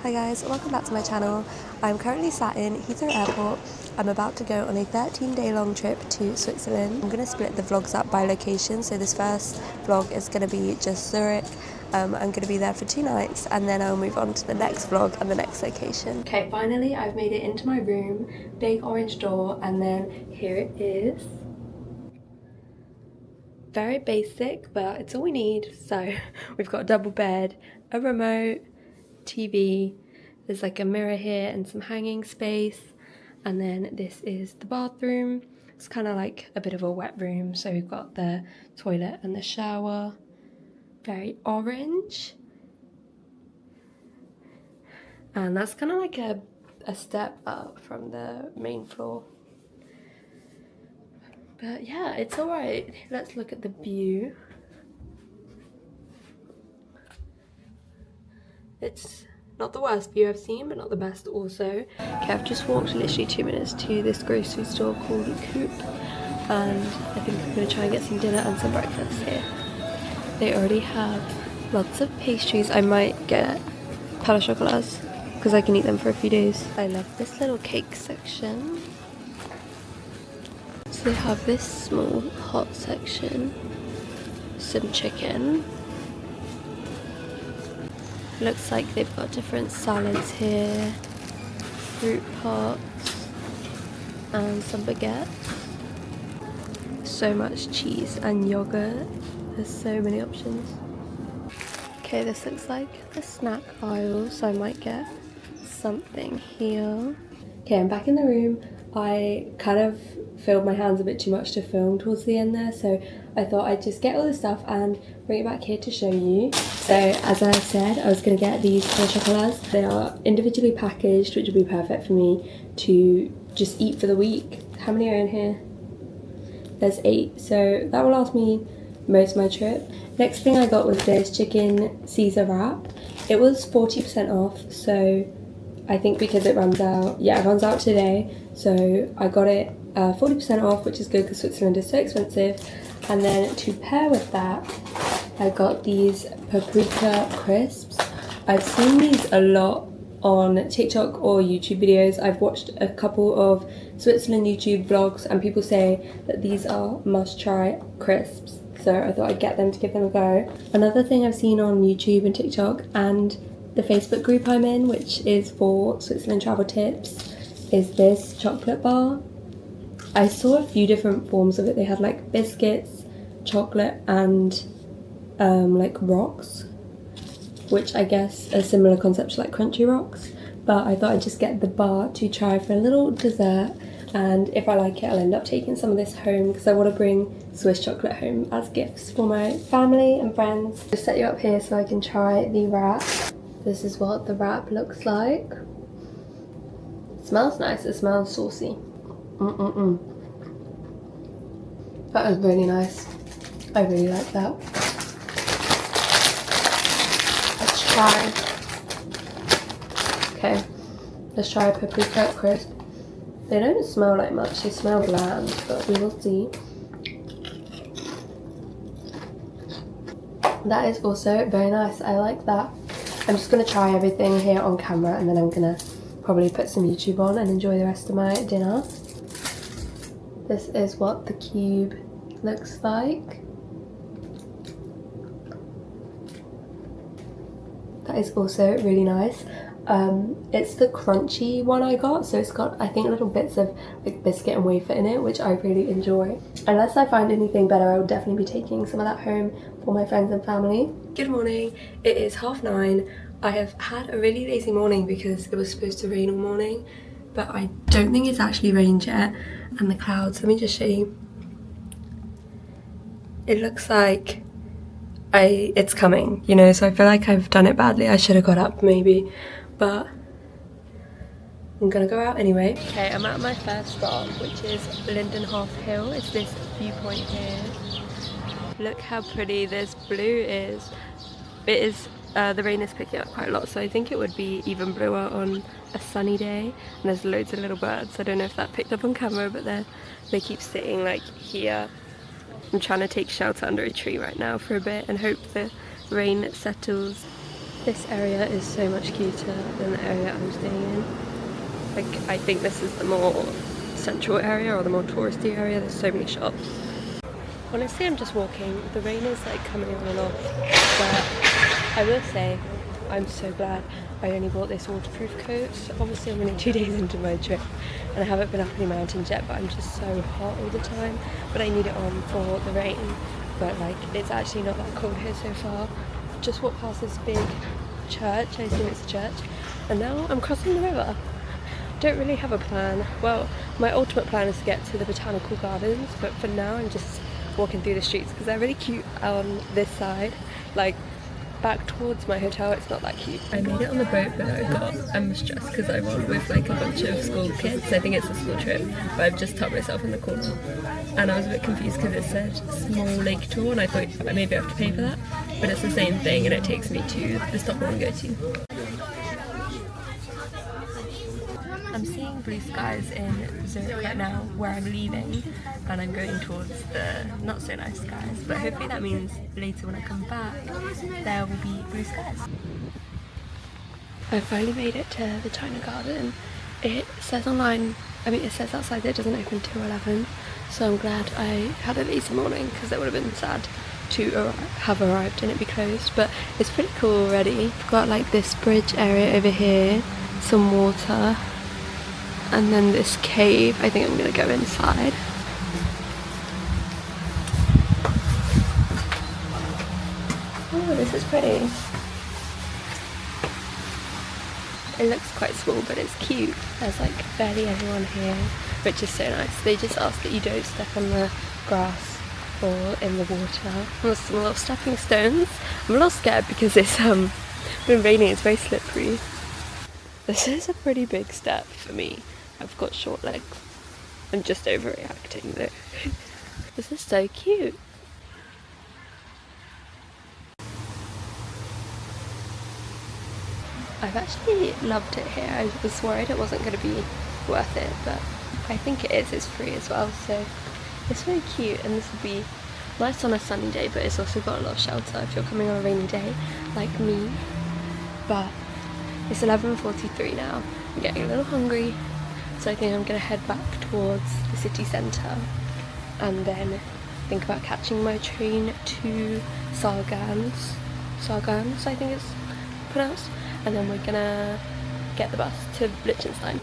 Hi guys, welcome back to my channel. I'm currently sat in Heathrow Airport. I'm about to go on a 13-day long trip to Switzerland. I'm going to split the vlogs up by location, so this first vlog is going to be just Zurich. I'm going to be there for 2 nights and then I'll move on to the next vlog and the next location. Okay, finally I've made it into my room. Big orange door, and then here it is. Very basic, but it's all we need. So we've got a double bed, a remote, TV, there's like a mirror here and some hanging space, and then this is the bathroom. It's kind of like a bit of a wet room, so we've got the toilet and the shower. Very orange, and that's kind of like a step up from the main floor. But yeah, it's all right. Let's look at the view. It's not the worst view I've seen, but not the best also. Okay, I've just walked literally 2 minutes to this grocery store called Coop, and I think I'm going to try and get some dinner and some breakfast here. They already have lots of pastries. I might get pain au chocolat because I can eat them for a few days. I love this little cake section. So they have this small hot section, some chicken. Looks like they've got different salads here, fruit pots, and some baguettes. So much cheese and yogurt. There's so many options. Okay, this looks like the snack aisle, so I might get something here. Okay, I'm back in the room. I kind of filled my hands a bit too much to film towards the end there, so I thought I'd just get all the stuff and bring it back here to show you. So as I said, I was going to get these pain au chocolats. They are individually packaged, which would be perfect for me to just eat for the week. How many are in here? There's 8, so that will last me most of my trip. Next thing I got was this chicken Caesar wrap. It was 40% off, so I think because it runs out, yeah, it runs out today, so I got it 40% off, which is good because Switzerland is so expensive. And then to pair with that, I got these paprika crisps. I've seen these a lot on TikTok or YouTube videos. I've watched a couple of Switzerland YouTube vlogs and people say that these are must-try crisps, so I thought I'd get them to give them a go. Another thing I've seen on YouTube and TikTok and the Facebook group I'm in, which is for Switzerland travel tips, is this chocolate bar. I saw a few different forms of it. They had like biscuits, chocolate, and like rocks, which I guess are similar concept to like crunchy rocks, but I thought I'd just get the bar to try for a little dessert, and if I like it I'll end up taking some of this home because I want to bring Swiss chocolate home as gifts for my family and friends. Just set you up here so I can try the wrap. This is what the wrap looks like. It smells nice, it smells saucy. That was really nice. I really like that. Let's try. Okay, let's try a paprika crisp. They don't smell like much, they smell bland, but we will see. That is also very nice, I like that. I'm just going to try everything here on camera and then I'm going to probably put some YouTube on and enjoy the rest of my dinner. This is what the cube looks like. That is also really nice. It's the crunchy one I got, so it's got I think little bits of like biscuit and wafer in it, which I really enjoy. Unless I find anything better, I will definitely be taking some of that home for my friends and family. Good morning, it is 9:30. I have had a really lazy morning because it was supposed to rain all morning, but I don't think it's actually rained yet. And the clouds, let me just show you. It looks like it's coming, you know, so I feel like I've done it badly. I should have got up maybe, but I'm gonna go out anyway. Okay, I'm at my first stop, which is Lindt Home Hill. It's this viewpoint here. Look how pretty this blue is. It is, the rain is picking up quite a lot, so I think it would be even bluer on a sunny day. And there's loads of little birds. I don't know if that picked up on camera, but they keep sitting like here. I'm trying to take shelter under a tree right now for a bit and hope the rain settles. This area is so much cuter than the area I'm staying in. Like, I think this is the more central area or the more touristy area. There's so many shops. Honestly, I'm just walking. The rain is like coming on and off, but I will say I'm so glad I only bought this waterproof coat. So obviously I'm only 2 days into my trip and I haven't been up any mountains yet, but I'm just so hot all the time. But I need it on for the rain. But like, it's actually not that cold here so far. Just walked past this big church, I assume it's a church, and now I'm crossing the river. Don't really have a plan. Well, my ultimate plan is to get to the botanical gardens, but for now I'm just walking through the streets because they're really cute on this side. Like, back towards my hotel, it's not that cute. I made it on the boat, but I'm stressed because I went with like a bunch of school kids. I think it's a school trip, but I've just tucked myself in the corner. And I was a bit confused because it said small lake tour, and I thought maybe I have to pay for that. But it's the same thing, and it takes me to the stop I want to go to. I'm seeing blue skies in Zurich right now, where I'm leaving, and I'm going towards the not so nice skies, but hopefully that means later when I come back there will be blue skies. I finally made it to the China Garden. It says online, it says outside that it doesn't open till 11, so I'm glad I had a lazy morning because it would have been sad to have arrived and it be closed, but it's pretty cool already. We've got like this bridge area over here, some water, and then this cave. I think I'm gonna go inside. Oh, this is pretty. It looks quite small, but it's cute. There's like barely anyone here, which is so nice. They just ask that you don't step on the grass or in the water. There's some little stepping stones. I'm a little scared because it's been raining, it's very slippery. This is a pretty big step for me. I've got short legs. I'm just overreacting though. This is so cute. I've actually loved it here. I was worried it wasn't going to be worth it, but I think it is. It's free as well, so it's really cute, and this would be nice on a sunny day, but it's also got a lot of shelter if you're coming on a rainy day like me. But it's 11:43 now. I'm getting a little hungry, so I think I'm going to head back towards the city centre and then think about catching my train to Sargans, I think it's pronounced, and then we're going to get the bus to Liechtenstein.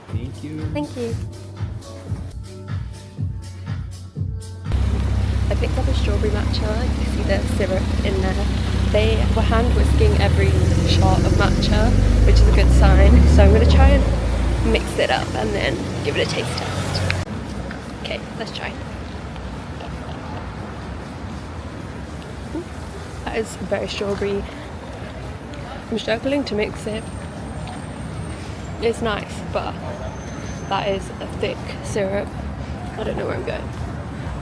Thank you. Thank you. I picked up a strawberry matcha. You can see the syrup in there. They were hand whisking every shot of matcha, which is a good sign. So I'm going to try and mix it up and then give it a taste test. Okay, let's try. Ooh, that is very strawberry. I'm struggling to mix it. It's nice, but that is a thick syrup. I don't know where I'm going.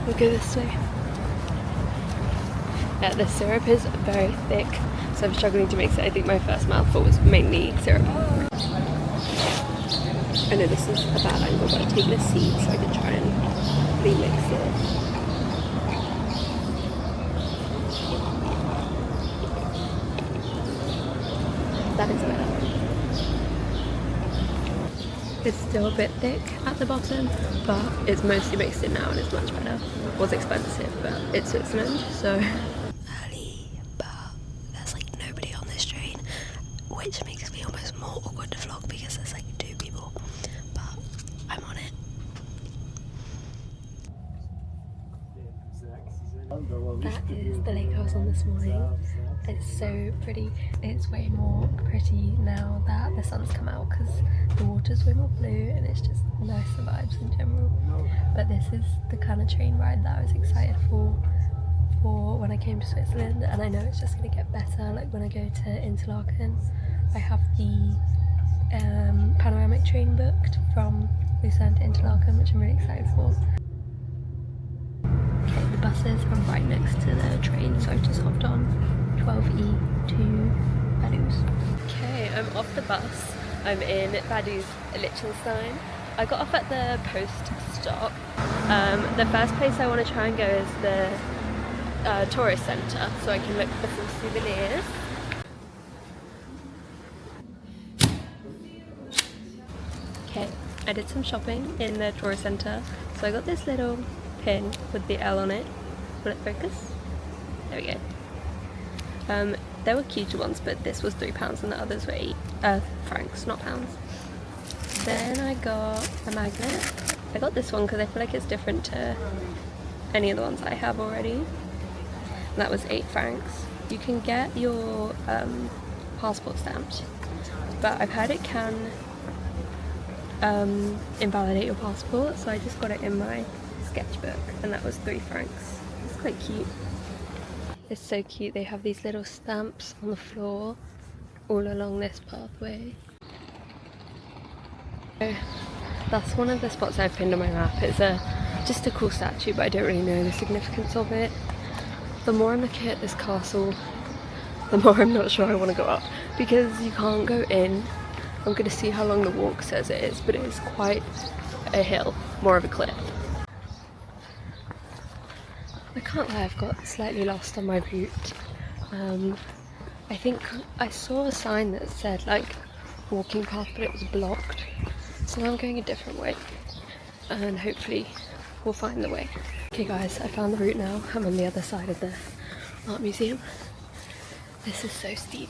We'll go this way. Yeah, the syrup is very thick, so I'm struggling to mix it. I think my first mouthful was mainly syrup. I know this is a bad angle, but I've taken a seat so I can try and remix it. That is better. It's still a bit thick at the bottom, but it's mostly mixed in now and it's much better. It was expensive, but it's Switzerland, so. Early, but there's like nobody on this train, which makes me almost more awkward to vlog because there's like 2 people, but I'm on it. That is the lake I was on this morning. It's so pretty. It's way more pretty now that the sun's come out because the water's way more blue and it's just nicer vibes in general. But this is the kind of train ride that I was excited for when I came to Switzerland, and I know it's just going to get better. Like when I go to Interlaken, I have the panoramic train booked from Lucerne to Interlaken, which I'm really excited for. Okay, the buses are right next to the train, so I've just hopped on 12E to Vaduz. Okay, I'm off the bus. I'm in Vaduz, Liechtenstein. I got off at the post stop. The first place I want to try and go is the tourist centre so I can look for some souvenirs. Okay, I did some shopping in the tourist centre, so I got this little pin with the L on it. Will it focus? There we go. There were cuter ones, but this was £3 and the others were francs, not pounds. Then I got a magnet. I got this one because I feel like it's different to any of the ones I have already. And that was £8. You can get your passport stamped, but I've heard it can invalidate your passport, so I just got it in my sketchbook and that was £3. It's quite cute. It's so cute. They have these little stamps on the floor all along this pathway. So that's one of the spots I've pinned on my map. It's just a cool statue, but I don't really know the significance of it. The more I'm looking at this castle, the more I'm not sure I want to go up, because you can't go in. I'm going to see how long the walk says it is, but it is quite a hill, more of a cliff. I can't lie, I've got slightly lost on my route. I think I saw a sign that said like walking path, but it was blocked. So now I'm going a different way and hopefully we'll find the way. Okay guys, I found the route now. I'm on the other side of the art museum. This is so steep.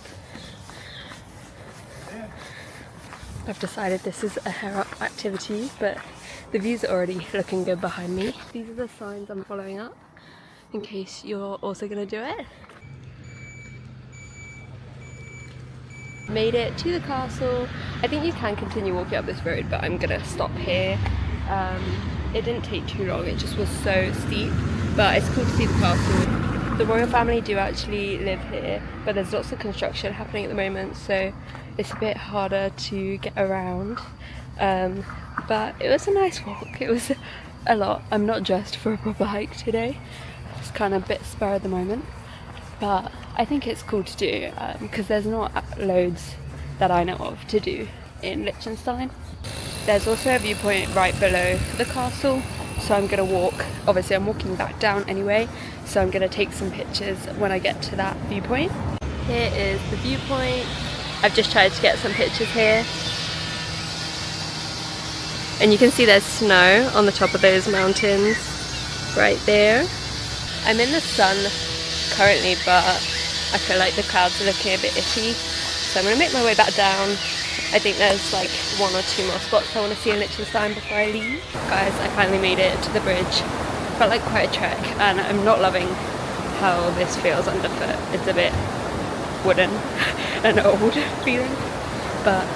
I've decided this is a hair up activity, but the views are already looking good behind me. These are the signs I'm following up in case you're also going to do it. Made it to the castle. I think you can continue walking up this road, but I'm gonna stop here. It didn't take too long, it just was so steep, but it's cool to see the castle. The royal family do actually live here, but there's lots of construction happening at the moment, so it's a bit harder to get around. But it was a nice walk. It was a lot. I'm not dressed for a proper hike today. It's kind of a bit spur at the moment, but I think it's cool to do because there's not loads that I know of to do in Liechtenstein. There's also a viewpoint right below the castle, so I'm going to walk. Obviously I'm walking back down anyway, so I'm going to take some pictures when I get to that viewpoint. Here is the viewpoint. I've just tried to get some pictures here. And you can see there's snow on the top of those mountains right there. I'm in the sun currently, but I feel like the clouds are looking a bit iffy, so I'm going to make my way back down. I think there's like 1 or 2 more spots I want to see in Liechtenstein before I leave. Guys, I finally made it to the bridge. Felt like quite a trek, and I'm not loving how this feels underfoot. It's a bit wooden and old feeling, but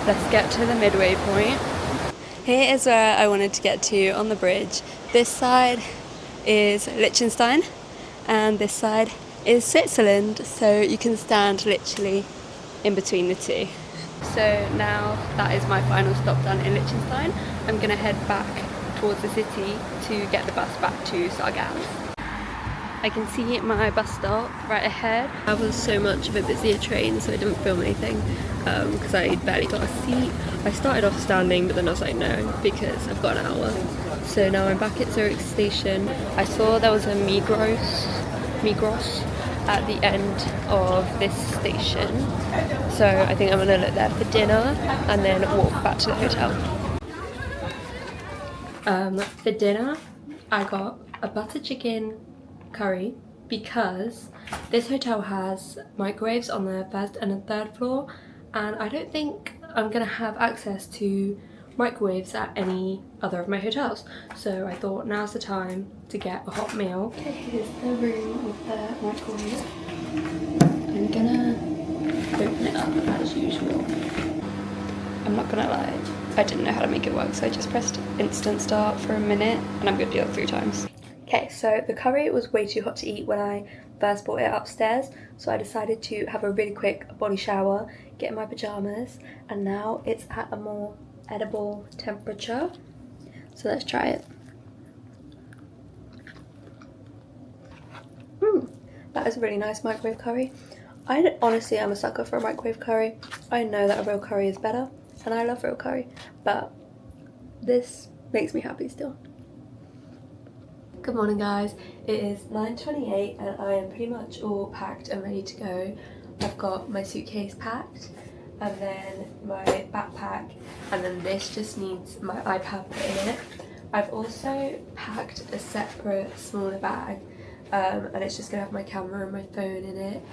let's get to the midway point. Here is where I wanted to get to on the bridge. This side is Liechtenstein and this side is Switzerland, so you can stand literally in between the two. So now that is my final stop done in Liechtenstein. I'm going to head back towards the city to get the bus back to Sargans. I can see my bus stop right ahead. I was so much of a busier train, so I didn't film anything because I barely got a seat. I started off standing, but then I was like no, because I've got an hour. So now I'm back at Zurich station. I saw there was a Migros at the end of this station, so I think I'm gonna look there for dinner and then walk back to the hotel. For dinner I got a butter chicken curry because this hotel has microwaves on the 1st and the 3rd floor, and I don't think I'm gonna have access to microwaves at any other of my hotels, so I thought now's the time to get a hot meal. Okay, here's the room with the microwave. I'm gonna open it up as usual. I'm not gonna lie, I didn't know how to make it work, so I just pressed instant start for a minute and I'm gonna do it 3 times. Okay, so the curry was way too hot to eat when I first brought it upstairs, so I decided to have a really quick body shower, get in my pyjamas, and now it's at a more edible temperature. So let's try it. That is a really nice microwave curry. I honestly am a sucker for a microwave curry. I know that a real curry is better, and I love real curry, but this makes me happy still. Good morning guys, it is 9:28 and I am pretty much all packed and ready to go. I've got my suitcase packed and then my backpack, and then this just needs my iPad put in it. I've also packed a separate smaller bag and it's just gonna have my camera and my phone in it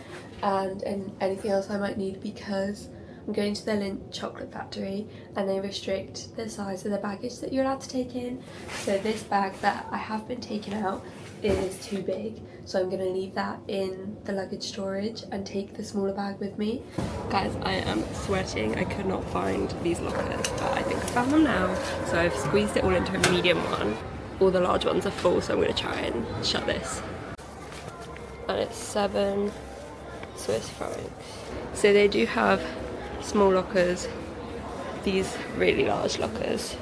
and anything else I might need, because I'm going to the Lindt chocolate factory and they restrict the size of the baggage that you're allowed to take in. So this bag that I have been taking out is too big, so I'm going to leave that in the luggage storage and take the smaller bag with me. Guys, I am sweating. I could not find these lockers, but I think I found them now. So I've squeezed it all into a medium one. All the large ones are full, so I'm going to try and shut this. And it's 7 Swiss francs. So they do have small lockers, these really large lockers,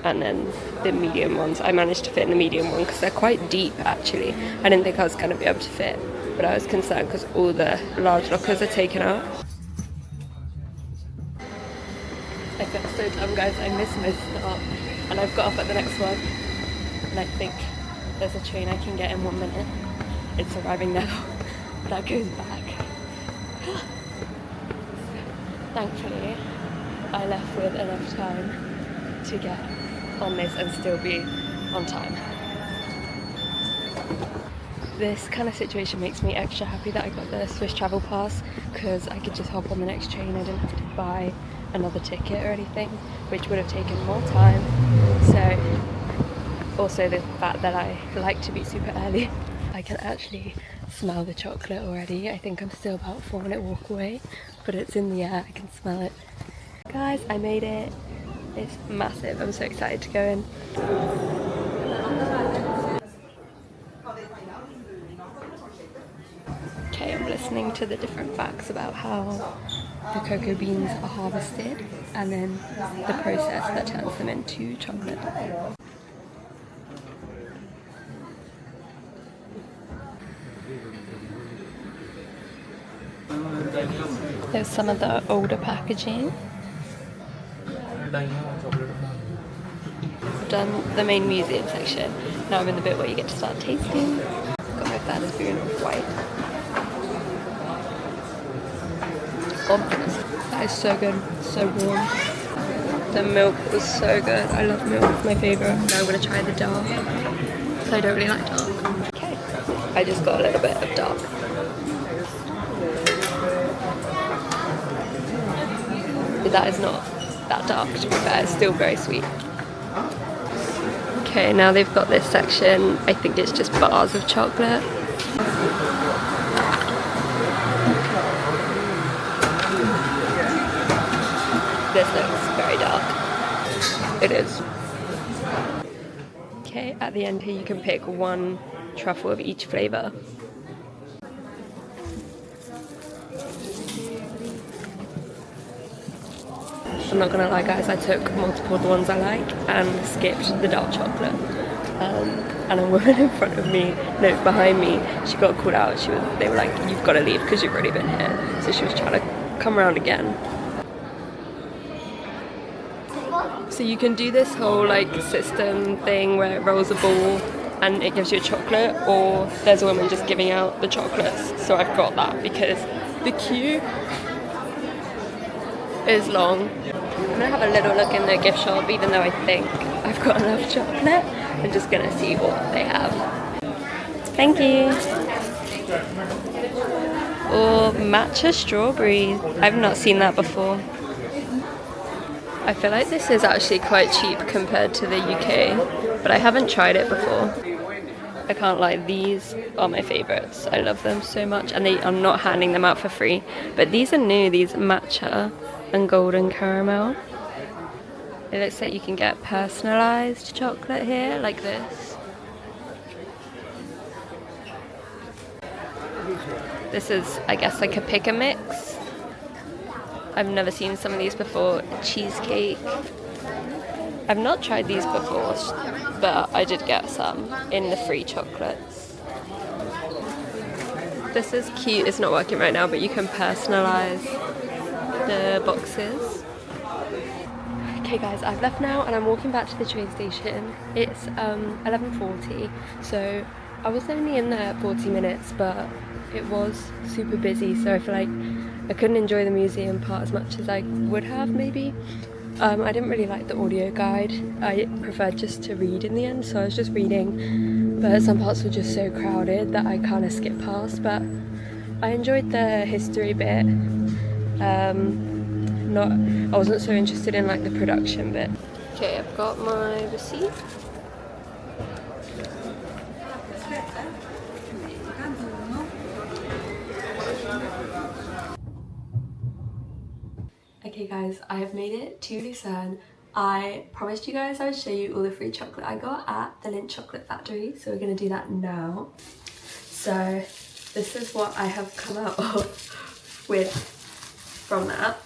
and then the medium ones. I managed to fit in the medium one because they're quite deep actually. I didn't think I was going to be able to fit, but I was concerned because all the large lockers are taken out. I feel so dumb guys, I missed my stop and I've got off at the next one and I think there's a train I can get in 1 minute. It's arriving now. That goes back. Thankfully, I left with enough time to get on this and still be on time. This kind of situation makes me extra happy that I got the Swiss travel pass, because I could just hop on the next train. I didn't have to buy another ticket or anything, which would have taken more time. So, also the fact that I like to be super early, I can actually smell the chocolate already. I think I'm still about 4-minute walk away, but it's in the air, I can smell it. Guys, I made it. It's massive, I'm so excited to go in. Okay, I'm listening to the different facts about how the cocoa beans are harvested and then the process that turns them into chocolate. There's some of the older packaging. I've done the main museum section. Now I'm in the bit where you get to start tasting. Got my first spoon of white. Oh, that is so good, so warm. The milk was so good. I love milk, it's my favourite. Now I'm going to try the dark, because I don't really like dark. Okay, I just got a little bit of dark. That is not that dark, to be fair, it's still very sweet. Okay, now they've got this section, I think it's just bars of chocolate. This looks very dark. It is. Okay, at the end here you can pick one truffle of each flavour. I'm not gonna lie guys, I took multiple of the ones I like and skipped the dark chocolate. And a woman in front of me, no, behind me, she got called out. They were like, you've got to leave because you've already been here. So she was trying to come around again. So you can do this whole like system thing where it rolls a ball and it gives you a chocolate, or there's a woman just giving out the chocolates. So I've got that because the queue is long. I'm gonna have a little look in the gift shop, even though I think I've got enough chocolate. I'm just gonna see what they have. Thank you. Or matcha strawberry. I've not seen that before. I feel like this is actually quite cheap compared to the UK, but I haven't tried it before. I can't lie, these are my favourites. I love them so much, and they are not handing them out for free. But these are new, these matcha and golden caramel. It looks like you can get personalised chocolate here, like this. This is, I guess, like a pick and mix. I've never seen some of these before. Cheesecake. I've not tried these before, but I did get some in the free chocolates. This is cute. It's not working right now, but you can personalise the boxes. Okay guys, I've left now and I'm walking back to the train station. It's 11:40, so I was only in there 40 minutes, but it was super busy, so I feel like I couldn't enjoy the museum part as much as I would have maybe. I didn't really like the audio guide. I preferred just to read in the end, so I was just reading, but some parts were just so crowded that I kind of skipped past, but I enjoyed the history bit. I wasn't so interested in like the production bit. Okay, I've got my receipt. Okay guys, I have made it to Lucerne. I promised you guys I would show you all the free chocolate I got at the Lindt Chocolate Factory, so we're going to do that now. So this is what I have come out of with from that.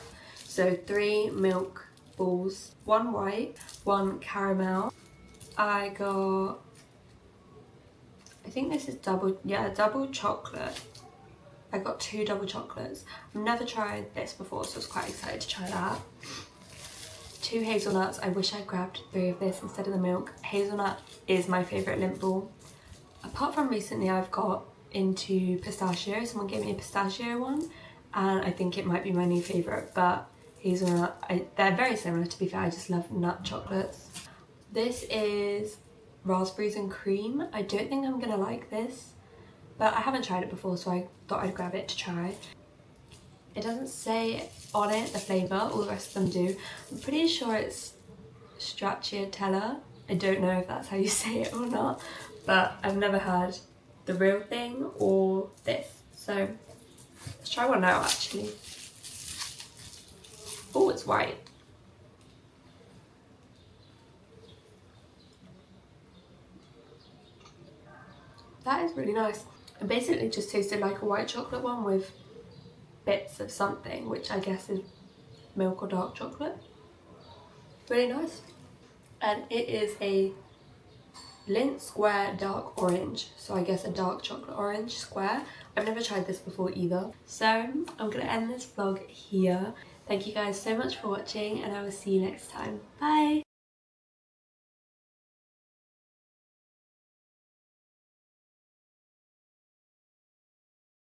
So 3 milk balls, 1 white, 1 caramel. I got, I think this is double chocolate. I got 2 double chocolates. I've never tried this before, so I was quite excited to try that. 2 hazelnuts. I wish I grabbed 3 of this instead of the milk. Hazelnut is my favourite Lindt ball. Apart from recently I've got into pistachio. Someone gave me a pistachio one and I think it might be my new favourite, but hazelnut, they're very similar to be fair. I just love nut chocolates. This is raspberries and cream. I don't think I'm gonna like this, but I haven't tried it before, so I thought I'd grab it to try. It doesn't say on it the flavour, all the rest of them do. I'm pretty sure it's stracciatella. I don't know if that's how you say it or not, but I've never had the real thing or this. So let's try one now actually. Oh, it's white. That is really nice. It basically just tasted like a white chocolate one with bits of something, which I guess is milk or dark chocolate. Really nice. And it is a Lindt Square Dark Orange, so I guess a dark chocolate orange square. I've never tried this before either. So I'm gonna end this vlog here. Thank you guys so much for watching and I will see you next time. Bye!